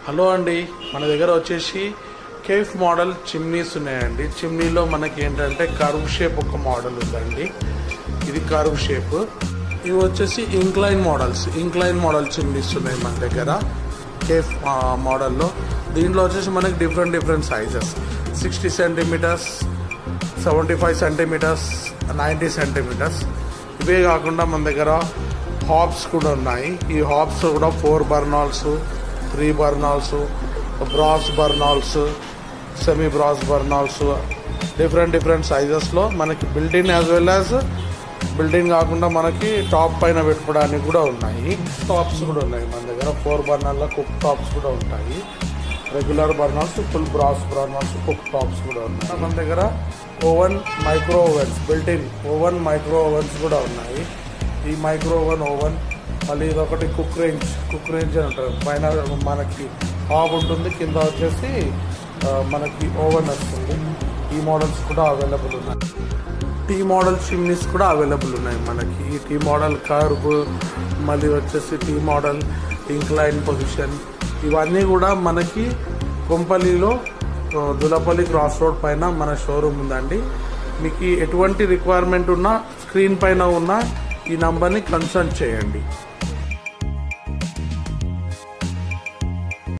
Hello అండి, మన దగ్గర వచ్చేసి కేఫ్ మోడల్ చిమ్నీస్ ఉన్నాయండి. చిమ్నీలో మనకి ఏంటంటే కర్వ్ షేప్ ఒక మోడల్ ఉందండి. ఇది కర్వ్ షేప్. ఇవి వచ్చేసి ఇంక్లైన్ మోడల్ చిమ్నీస్ ఉన్నాయి మన దగ్గర కేఫ్ మోడల్లో. దీంట్లో వచ్చేసి మనకి different sizes 60 centimetres, 75 centimetres, 90 centimetres. ఇవే కాకుండా మన దగ్గర హాబ్స్ కూడా ఉన్నాయి. ఈ హాబ్స్ కూడా 4 బర్నాల్స్, 3 బర్నాల్స్, బ్రాస్ బర్నాల్స్, సెమీ బ్రాస్ బర్నాల్స్, డిఫరెంట్ సైజెస్లో మనకి built-in as well as built-in కాకుండా మనకి టాప్ పైన పెట్టుకోవడానికి కూడా ఉన్నాయి. టాప్స్ కూడా ఉన్నాయి మన దగ్గర. 4 బర్నర్ల కుక్ టాప్స్ కూడా ఉంటాయి. Regular burners, full brass burners, cook tops కూడా ఉన్నాయి మన దగ్గర. Oven, micro ovens, built in oven, micro ovens కూడా ఉన్నాయి. ఈ మైక్రో ఓవెన్ మళ్ళీ ఇదొకటి కుక్ రేంజ్ అని అంటారు. పైన మనకి హాబ్ ఉంటుంది, కింద వచ్చేసి మనకి ఓవెన్ వస్తుంది. ఈ మోడల్స్ కూడా అవైలబుల్ ఉన్నాయి. టీ మోడల్ చిమ్నీస్ కూడా అవైలబుల్ ఉన్నాయి మనకి. ఈ టీ మోడల్ కర్వ్, మళ్ళీ వచ్చేసి టీ మోడల్ ఇంక్లైన్ పొజిషన్, ఇవన్నీ కూడా మనకి కొంపల్లిలో దులపల్లి క్రాస్ రోడ్ పైన మన షోరూమ్ ఉందండి. మీకు ఎటువంటి రిక్వైర్మెంట్ ఉన్నా స్క్రీన్ పైన ఉన్న ఈ నంబర్ని కన్సల్ట్ చేయండి.